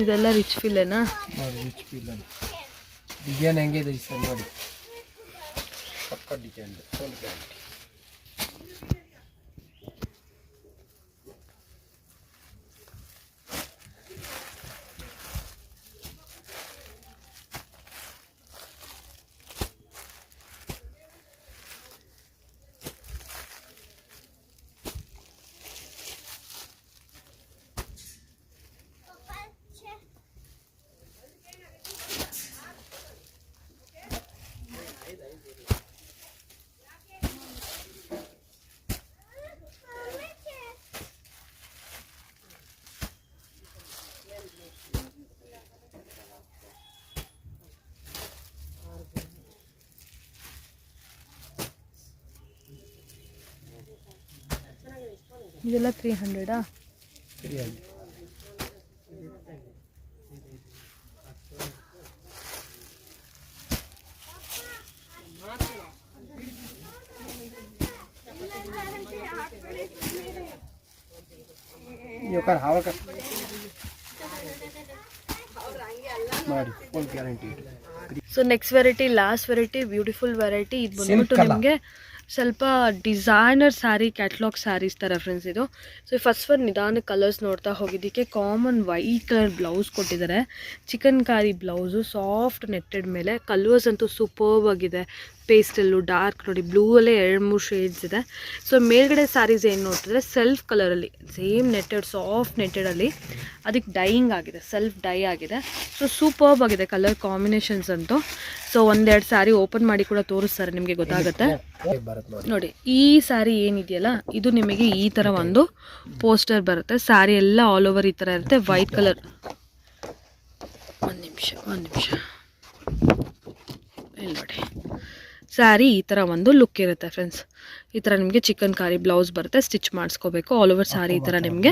ಇದೆಲ್ಲ ರಿಚ್ ಫೀಲೇನಾ? ನೋಡಿ ರಿಚ್ ಫೀಲ್ ಅಲ್ಲಿ ಡಿಸೈನ್ ಹೆಂಗಿದೆ ಸರ್ ನೋಡಿ, ಪಕ್ಕ ಡಿಸೈನ್ ಫುಲ್ ಗ್ಯಾರಂಟಿ. ಇದೆಲ್ಲ 300? 300. ಯೋಕರ್ ಹಾವಕ ಮಾಡಿ full guarantee. So next variety, last variety, beautiful variety. ಇದು ಬಂದ್ಬಿಟ್ಟು ನಿಮಗೆ ಸ್ವಲ್ಪ ಡಿಸೈನರ್ ಸ್ಯಾರಿ, ಕ್ಯಾಟ್ಲಾಗ್ ಸ್ಯಾರೀಸ್ ಥರ ಫ್ರೆಂಡ್ಸ್ ಇದು. ಸೊ ಫಸ್ಟ್ ನಿಧಾನ ಕಲರ್ಸ್ ನೋಡ್ತಾ ಹೋಗಿದ್ದಕ್ಕೆ ಕಾಮನ್ ವೈಟ್ ಕಲರ್ ಬ್ಲೌಸ್ ಕೊಟ್ಟಿದ್ದಾರೆ. ಚಿಕನ್ ಕಾರಿ ಬ್ಲೌಸು, ಸಾಫ್ಟ್ ನೆಟ್ಟೆಡ್ ಮೇಲೆ. ಕಲರ್ಸ್ ಅಂತೂ ಸೂಪರ್ಬ್ ಆಗಿದೆ. ಪೇಸ್ಟಲ್ಲು ಡಾರ್ಕ್ ನೋಡಿ ಬ್ಲೂ ಅಲ್ಲೇ 2-3 ಶೇಡ್ಸ್ ಇದೆ. ಸೊ ಮೇಲ್ಗಡೆ ಸ್ಯಾರೀಸ್ ಏನು ನೋಡ್ತಿದ್ರೆ ಸೆಲ್ಫ್ ಕಲರಲ್ಲಿ ಸೇಮ್ ನೆಟ್ಟೆಡ್ ಸಾಫ್ಟ್ ನೆಟ್ಟೆಡಲ್ಲಿ ಅದಕ್ಕೆ ಡೈಯಿಂಗ್ ಆಗಿದೆ, ಸೆಲ್ಫ್ ಡೈ ಆಗಿದೆ. ಸೊ ಸೂಪರ್ಬ್ ಆಗಿದೆ ಕಲರ್ ಕಾಂಬಿನೇಷನ್ಸ್ ಅಂತೂ. ಸೊ 1-2 ಸ್ಯಾರಿ ಓಪನ್ ಮಾಡಿ ಕೂಡ ತೋರಿಸ್ತಾರೆ, ನಿಮಗೆ ಗೊತ್ತಾಗುತ್ತೆ ನೋಡಿ. ಈ ಸ್ಯಾರಿ ಏನಿದೆಯಲ್ಲ ಇದು ನಿಮಗೆ ಈ ಥರ ಒಂದು ಪೋಸ್ಟರ್ ಬರುತ್ತೆ. ಸ್ಯಾರಿ ಎಲ್ಲ ಆಲ್ ಓವರ್ ಈ ಥರ ಇರುತ್ತೆ, ವೈಟ್ ಕಲರ್. ಒಂದು ನಿಮಿಷ ಇಲ್ಲಿ ನೋಡಿ, ಸ್ಯಾರಿ ಈ ಥರ ಒಂದು ಲುಕ್ ಇರುತ್ತೆ ಫ್ರೆಂಡ್ಸ್. ಈ ಥರ ನಿಮಗೆ ಚಿಕನ್ ಕಾರಿ ಬ್ಲೌಸ್ ಬರುತ್ತೆ, ಸ್ಟಿಚ್ ಮಾಡಿಸ್ಕೋಬೇಕು. ಆಲ್ ಓವರ್ ಸ್ಯಾರಿ ಈ ಥರ ನಿಮಗೆ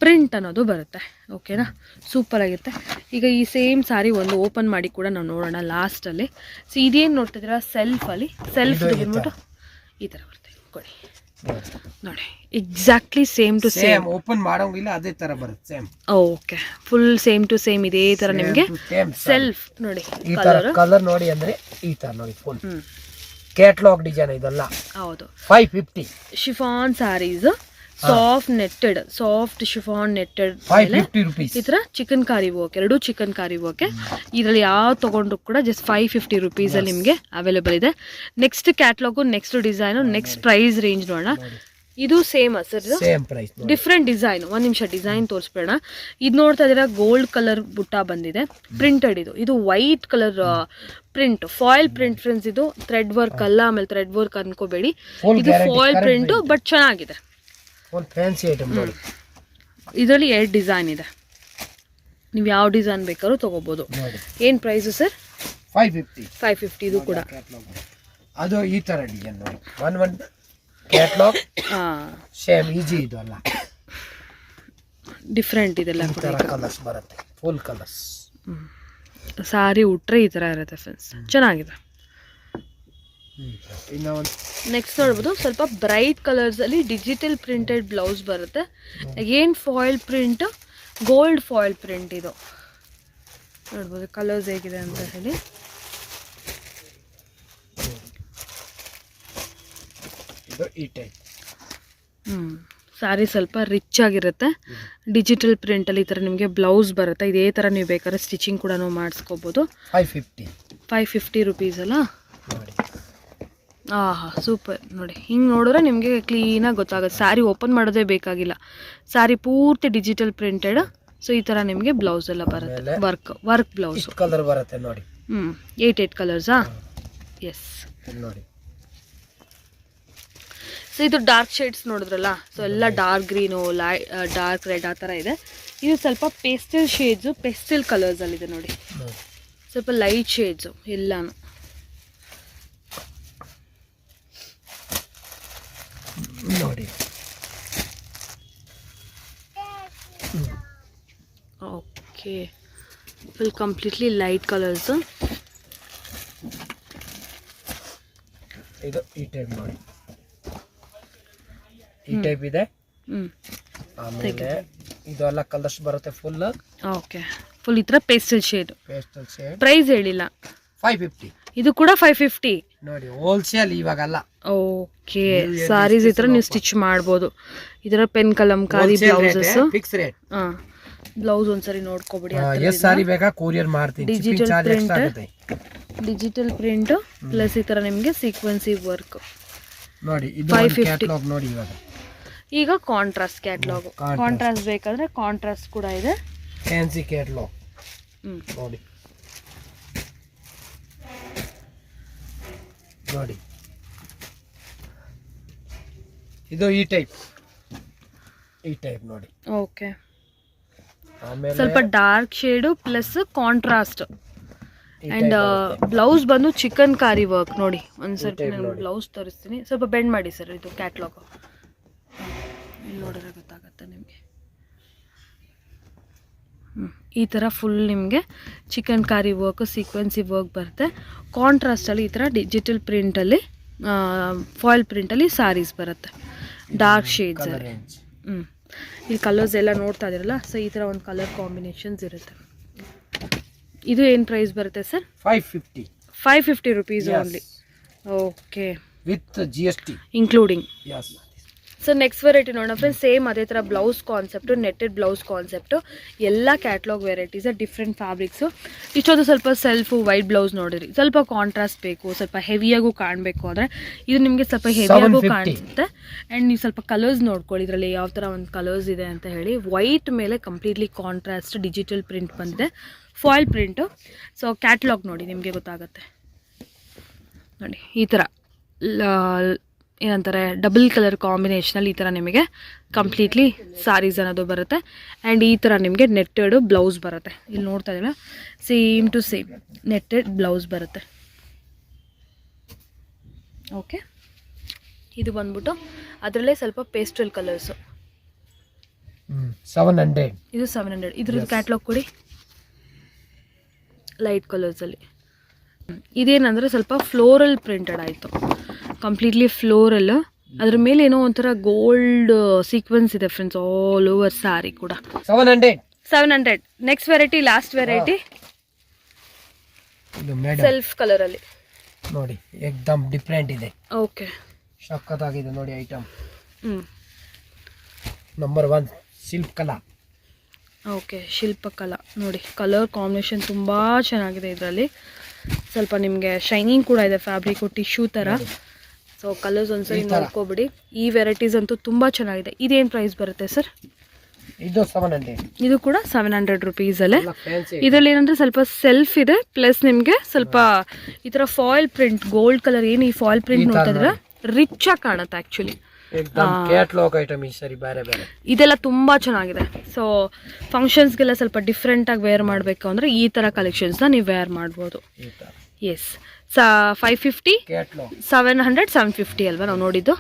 ಪ್ರಿಂಟ್ ಅನ್ನೋದು ಬರುತ್ತೆ. ಓಕೆನಾ, ಸೂಪರ್ ಆಗಿರುತ್ತೆ. ಈಗ ಈ ಸೇಮ್ ಸ್ಯಾರಿ ಒಂದು ಓಪನ್ ಮಾಡಿ ಕೂಡ ನಾವು ನೋಡೋಣ ಲಾಸ್ಟಲ್ಲಿ. ಸೊ ಇದೇನು ನೋಡ್ತಿದ್ದೀರಾ ಸೆಲ್ಫಲ್ಲಿ, ಸೆಲ್ಫ್ ಬಂದ್ಬಿಟ್ಟು ಈ ಥರ ಬರುತ್ತೆ ಕೊಡಿ ನೋಡಿ. Exactly same to same, open ಮಾಡೋಂಗಿಲ್ಲ, ಅದೇ ತರ ಬರುತ್ತೆ same. Okay, full same to same ಇದೇ ತರ ನಿಮಗೆ ಸೆಲ್ಫ್ ನೋಡಿ. ಈ ತರ ಕಲರ್ ನೋಡಿ, ಅಂದ್ರೆ ಈ ತರ ನೋಡಿ ಫುಲ್ ಕ್ಯಾಟಲಾಗ್ ಡಿಸೈನ್ ಇದೆಲ್ಲ. ಹೌದು, 550 chiffon saris, soft netted, soft chiffon netted 550 rupees. ಈ ತರ ಚಿಕನ್ ಕಾರಿ ವರ್ಕ್, 2 ಚಿಕನ್ ಕಾರಿ ವರ್ಕ್. ಇದರಲ್ಲಿ ಯಾವ ತಗೊಂಡ್ರು ಕೂಡ ಜಸ್ಟ್ 550 ರುಪೀಸ್ ಅಲ್ಲಿ ನಿಮಗೆ ಅವೈಲೇಬಲ್ ಇದೆ. Next catalogue, next design, next price range ನೋಡೋಣ. ಇದು same sir, same price, different design. ಒಂದು ನಿಮಿಷ ಡಿಸೈನ್ ತೋರಿಸ್ಬೇಡ. ಇದು ನೋಡ್ತಾ ಇದ್ದೀರಾ ಗೋಲ್ಡ್ ಕಲರ್ ಬುಟ್ಟ ಬಂದಿದೆ, ಪ್ರಿಂಟೆಡ್. ಇದು white colour print, foil print friends. ಇದು ಥ್ರೆಡ್ ವರ್ಕ್ ಅಲ್ಲ, ಆಮೇಲೆ ಥ್ರೆಡ್ ವರ್ಕ್ ಅನ್ಕೋಬೇಡಿ, ಇದು ಫಾಯಿಲ್ ಪ್ರಿಂಟ್, ಬಟ್ ಚೆನ್ನಾಗಿದೆ. ಫ್ಯಾನ್ಸಿ ಐಟಮ್ ನೋಡಿ. ಇದರಲ್ಲಿ 2 ಡಿಸೈನ್ ಇದೆ, ನೀವು ಯಾವ ಡಿಸೈನ್ ಬೇಕಾದ್ರೂ ತಗೋಬಹುದು. ಏನು ಪ್ರೈಸು ಸರ್? 550. ಇದು ಕೂಡ ಅದು ಈ ತರ ಡಿಸೈನ್ ನೋಡಿ. ಒನ್ ಕ್ಯಾಟಲಾಗ್ ಸೇಮ್ ಈಜಿ, ಇದು ಅಲ್ಲ ಡಿಫ್ರೆಂಟ್. ಇದೆಲ್ಲ ಕಲರ್ಸ್ ಬರುತ್ತೆ, ಫುಲ್ ಕಲರ್ಸ್. ಸಾರಿ ಉಟ್ರೆ ಈ ತರ ಇರುತ್ತೆ ಫ್ರೆಂಡ್ಸ್, ಚೆನ್ನಾಗಿದೆ. ನೆಕ್ಸ್ಟ್ ನೋಡ್ಬೋದು, ಸ್ವಲ್ಪ ಬ್ರೈಟ್ ಕಲರ್ಸ್ ಅಲ್ಲಿ ಡಿಜಿಟಲ್ ಪ್ರಿಂಟೆಡ್ ಬ್ಲೌಸ್ ಬರುತ್ತೆ. Again foil print, gold foil print. ಇದು ನೋಡ್ಬೋದು ಕಲರ್ಸ್ ಹೇಗಿದೆ ಅಂತ ಹೇಳಿ. ಸ್ಯಾರಿ ಸ್ವಲ್ಪ ರಿಚ್ ಆಗಿರುತ್ತೆ, ಡಿಜಿಟಲ್ ಪ್ರಿಂಟ್ ಅಲ್ಲಿ ಈ ತರ ನಿಮಗೆ ಬ್ಲೌಸ್ ಬರುತ್ತೆ. ಇದೇ ತರ ನೀವು ಬೇಕಾದ್ರೆ ಸ್ಟಿಚಿಂಗ್ ಕೂಡ ಮಾಡಿಸ್ಕೋಬಹುದು. 550 ರುಪೀಸ್ ಅಲ್ಲ. ಆಹಾ, ಸೂಪರ್ ನೋಡಿ. ಹಿಂಗೆ ನೋಡಿದ್ರೆ ನಿಮಗೆ ಕ್ಲೀನಾಗಿ ಗೊತ್ತಾಗುತ್ತೆ. ಸ್ಯಾರಿ ಓಪನ್ ಮಾಡೋದೇ ಬೇಕಾಗಿಲ್ಲ, ಸ್ಯಾರಿ ಪೂರ್ತಿ ಡಿಜಿಟಲ್ ಪ್ರಿಂಟೆಡ್. ಸೊ ಈ ಥರ ನಿಮಗೆ ಬ್ಲೌಸ್ ಎಲ್ಲ ಬರುತ್ತೆ, ವರ್ಕ್ ಬ್ಲೌಸ್ ಕಲರ್ ಬರುತ್ತೆ ನೋಡಿ. 8 ಕಲರ್ಸಾ? ಎಸ್ ನೋಡಿ. ಸೊ ಇದು ಡಾರ್ಕ್ ಶೇಡ್ಸ್ ನೋಡಿದ್ರಲ್ಲ, ಸೊ ಎಲ್ಲ ಡಾರ್ಕ್ ಗ್ರೀನು, ಡಾರ್ಕ್ ರೆಡ್ ಆ ಥರ ಇದೆ. ಇದು ಸ್ವಲ್ಪ ಪೇಸ್ಟಲ್ ಶೇಡ್ಸು, ಪೇಸ್ಟಲ್ ಕಲರ್ಸಲ್ಲಿದೆ ನೋಡಿ. ಸ್ವಲ್ಪ ಲೈಟ್ ಶೇಡ್ಸು ಎಲ್ಲಾನು. ನೋಡಿ, okay, full completely light colours. ಇದು ಈ ಟೈಪ್ ನೋಡಿ, ಈ ಟೈಪ್ ಇದೆ. ಆಮೇಲೆ ಇದೆಲ್ಲ ಕಲರ್ಸ್ ಬರುತ್ತೆ ಫುಲ್. ಓಕೆ, ಫುಲ್ ಈ ಥರ ಪೇಸ್ಟಲ್ ಶೇಡ್. ಪ್ರೈಸ್ ಹೇಳಿಲ್ಲ. 550. ಇದು ಕೂಡ 550 ನೋಡಿ, ಹೋಲ್ಸೇಲ್ ಇವಾಗಲ್ಲ. ಓಕೆ, ಸಾರೀಸ್ ಈ ಥರ ನೀವು ಸ್ಟಿಚ್ ಮಾಡ್ಬೋದು. ಇದರ pen Kalamkari blouses, fix rate. Blouse ಒಂದ್ಸರಿ ನೋಡ್ಕೊಬಿಡಿ. ಎಷ್ಟು ಸಾರಿ ಬೇಕಾ ಕೊರಿಯರ್ ಮಾಡ್ತೀನಿ. ಡಿಜಿಟಲ್ ಪ್ರಿಂಟ್ ಪ್ಲಸ್ ಈ ಥರ ನಿಮಗೆ ಸೀಕ್ವೆನ್ಸಿ ವರ್ಕ್ ನೋಡಿ. ಇದು ಕ್ಯಾಟಲಾಗ್ ನೋಡಿ. ಈಗ ಕಾಂಟ್ರಾಸ್ಟ್ ಕ್ಯಾಟಲಾಗ್, ಕಾಂಟ್ರಾಸ್ಟ್ ಬೇಕಾದ್ರೆ ಕಾಂಟ್ರಾಸ್ಟ್ ಕೂಡ ಇದೆ. ಫ್ಯಾನ್ಸಿ ಕ್ಯಾಟಲಾಗ್ ನೋಡಿ. ನೋಡಿ, ಇದು ಈ ಟೈಪ್ ನೋಡಿ. ಓಕೆ, ಸ್ವಲ್ಪ dark shade plus contrast. And blouse ಬಂದು ಚಿಕನ್ ಕಾರಿ ವರ್ಕ್ ನೋಡಿ. ಒಂದ್ಸರ್ತಿ ನಾನು ಬ್ಲೌಸ್ ತೋರಿಸ್ತೀನಿ, ಸ್ವಲ್ಪ ಬೆಂಡ್ ಮಾಡಿ ಸರ್. ಇದು ಕ್ಯಾಟ್ಲಾಗ್ ಇಲ್ಲಿ ನೋಡಿದ್ರೆ ಗೊತ್ತಾಗುತ್ತೆ ನಿಮಗೆ. ಈ ಥರ ಫುಲ್ ನಿಮಗೆ ಚಿಕನ್ ಕಾರಿ ವರ್ಕ್, ಸೀಕ್ವೆನ್ಸಿ ವರ್ಕ್ ಬರುತ್ತೆ. ಕಾಂಟ್ರಾಸ್ಟಲ್ಲಿ ಈ ಥರ ಡಿಜಿಟಲ್ ಪ್ರಿಂಟಲ್ಲಿ, ಫಾಯಿಲ್ ಪ್ರಿಂಟಲ್ಲಿ ಸ್ಯಾರೀಸ್ ಬರುತ್ತೆ, ಡಾರ್ಕ್ ಶೇಡ್ಸ್. ಈ ಕಲರ್ಸ್ ಎಲ್ಲ ನೋಡ್ತಾ ಇದ್ದೀರಲ್ಲ, ಸೊ ಈ ಥರ ಒಂದು ಕಲರ್ ಕಾಂಬಿನೇಷನ್ಸ್ ಇರುತ್ತೆ. ಇದು ಏನು ಪ್ರೈಸ್ ಬರುತ್ತೆ sir? 550 rupees only. Okay, with GST including. So next variety ನೋಡೋಣ ಫ್ರೆಂಡ್ಸ್, ಸೇಮ್ ಅದೇ ಥರ blouse concept, netted blouse concept, ಎಲ್ಲ ಕ್ಯಾಟ್ಲಾಗ್ ವೆರೈಟೀಸ್, ಡಿಫ್ರೆಂಟ್ ಫ್ಯಾಬ್ರಿಕ್ಸು. ಇಷ್ಟೊಂದು ಸ್ವಲ್ಪ ಸೆಲ್ಫು ವೈಟ್ ಬ್ಲೌಸ್ ನೋಡಿರಿ, ಸ್ವಲ್ಪ ಕಾಂಟ್ರಾಸ್ಟ್ ಬೇಕು, ಸ್ವಲ್ಪ ಹೆವಿಯಾಗೂ ಕಾಣಬೇಕು ಅಂದರೆ ಇದು ನಿಮಗೆ ಸ್ವಲ್ಪ ಹೆವಿಯಾಗೂ ಕಾಣಿಸುತ್ತೆ. ಆ್ಯಂಡ್ ನೀವು ಸ್ವಲ್ಪ ಕಲರ್ಸ್ ನೋಡ್ಕೊಳ್ಳಿ, ಇದರಲ್ಲಿ ಯಾವ ಥರ ಒಂದು ಕಲರ್ಸ್ ಇದೆ ಅಂತ ಹೇಳಿ. ವೈಟ್ ಮೇಲೆ ಕಂಪ್ಲೀಟ್ಲಿ ಕಾಂಟ್ರಾಸ್ಟ್ ಡಿಜಿಟಲ್ ಪ್ರಿಂಟ್ ಬಂದಿದೆ, ಫಾಯಿಲ್ ಪ್ರಿಂಟು. ಸೊ ಕ್ಯಾಟ್ಲಾಗ್ ನೋಡಿ ನಿಮಗೆ ಗೊತ್ತಾಗುತ್ತೆ ನೋಡಿ. ಈ ಥರ ಏನಂತಾರೆ ಡಬಲ್ ಕಲರ್ ಕಾಂಬಿನೇಷನಲ್ಲಿ ಈ ಥರ ನಿಮಗೆ ಕಂಪ್ಲೀಟ್ಲಿ ಸಾರೀಸ್ ಅನ್ನೋದು ಬರುತ್ತೆ. ಆ್ಯಂಡ್ ಈ ಥರ ನಿಮಗೆ ನೆಟ್ಟೆಡು ಬ್ಲೌಸ್ ಬರುತ್ತೆ. ಇಲ್ಲಿ ನೋಡ್ತಾ ಇದ್ದೀರಾ, same to same netted blouse ಬರುತ್ತೆ. ಓಕೆ, ಇದು ಬಂದ್ಬಿಟ್ಟು ಅದರಲ್ಲೇ ಸ್ವಲ್ಪ ಪೇಸ್ಟಲ್ ಕಲರ್ಸು, 700. ಇದು 700. ಇದ್ರದ್ದು ಕ್ಯಾಟ್ಲಾಗ್ ಕೊಡಿ, ಲೈಟ್ ಕಲರ್ಸಲ್ಲಿ. ಇದೇನಂದರೆ ಸ್ವಲ್ಪ ಫ್ಲೋರಲ್ ಪ್ರಿಂಟೆಡ್ ಆಯಿತು, ಕಂಪ್ಲೀಟ್ಲಿ ಫ್ಲೋರಲ್. ಅದ್ರ ಮೇಲೆ ಏನೋ ಒಂಥರ ಗೋಲ್ಡ್ ಸೀಕ್ವೆನ್ಸ್ ಇದೆ ಫ್ರೆಂಡ್ಸ್, ಆಲ್ ಓವರ್ ಸ್ಯಾರಿ ಕೂಡ. 700. Next variety, last variety, self ಕಲರಲ್ಲಿ ನೋಡಿ, ಏಕ್ದಮ್ ಡಿಫ್ರೆಂಟ್ ಇದೆ. ಓಕೆ, ಸಖತ್ತಾಗಿದೆ ನೋಡಿ ಐಟಮ್. ನಂಬರ್ 1 ಶಿಲ್ಪಕಲಾ. ಓಕೆ, ಶಿಲ್ಪಕಲಾ ನೋಡಿ, ಕಲರ್ ಕಾಂಬಿನೇಷನ್ ತುಂಬ ಚೆನ್ನಾಗಿದೆ. ಇದರಲ್ಲಿ ಸ್ವಲ್ಪ ನಿಮಗೆ ಶೈನಿಂಗ್ ಕೂಡ ಇದೆ, ಫ್ಯಾಬ್ರಿಕ್ಕು ಟಿಶ್ಯೂ ಥರ. ಸೊ ಕಲರ್ಸ್ ಒಂದ್ಸರಿ ನೋಡ್ಕೊಬಿಡಿ. ಈ ವೆರೈಟೀಸ್ ಅಂತೂ ತುಂಬ ಚೆನ್ನಾಗಿದೆ. ಇದೇನು ಪ್ರೈಸ್ ಬರುತ್ತೆ ಸರ್? ಇದು 700. ಇದು ಕೂಡ 700 ರುಪೀಸಲ್ಲೇ. ಇದರಲ್ಲಿ ಏನಂದರೆ ಸ್ವಲ್ಪ ಸೆಲ್ಫ್ ಇದೆ, ಪ್ಲಸ್ ನಿಮಗೆ ಸ್ವಲ್ಪ ಈ ಥರ ಫಾಯಿಲ್ ಪ್ರಿಂಟ್, ಗೋಲ್ಡ್ ಕಲರ್ ಏನು ಈ ಫಾಯಿಲ್ ಪ್ರಿಂಟ್ ನೋಡ್ತಾ ಇದ್ರೆ ರಿಚ್ ಆಗಿ ಕಾಣುತ್ತೆ ಆ್ಯಕ್ಚುಲಿ. ಕ್ಯಾಟ್ಲಾಗ್ ಐಟಮ್ ಈ ಸರಿ ಬೇರೆ ಬೇರೆ, ಇದೆಲ್ಲ ತುಂಬ ಚೆನ್ನಾಗಿದೆ. ಸೊ ಫಂಕ್ಷನ್ಸ್ಗೆಲ್ಲ ಸ್ವಲ್ಪ ಡಿಫ್ರೆಂಟಾಗಿ ವೇರ್ ಮಾಡಬೇಕು ಅಂದರೆ ಈ ಥರ ಕಲೆಕ್ಷನ್ಸ್ನ ನೀವು ವೇರ್ ಮಾಡ್ಬೋದು. ಎಸ್, 550, 700, 750 ಅಲ್ವಾ ನಾವು ನೋಡಿದ್ದು?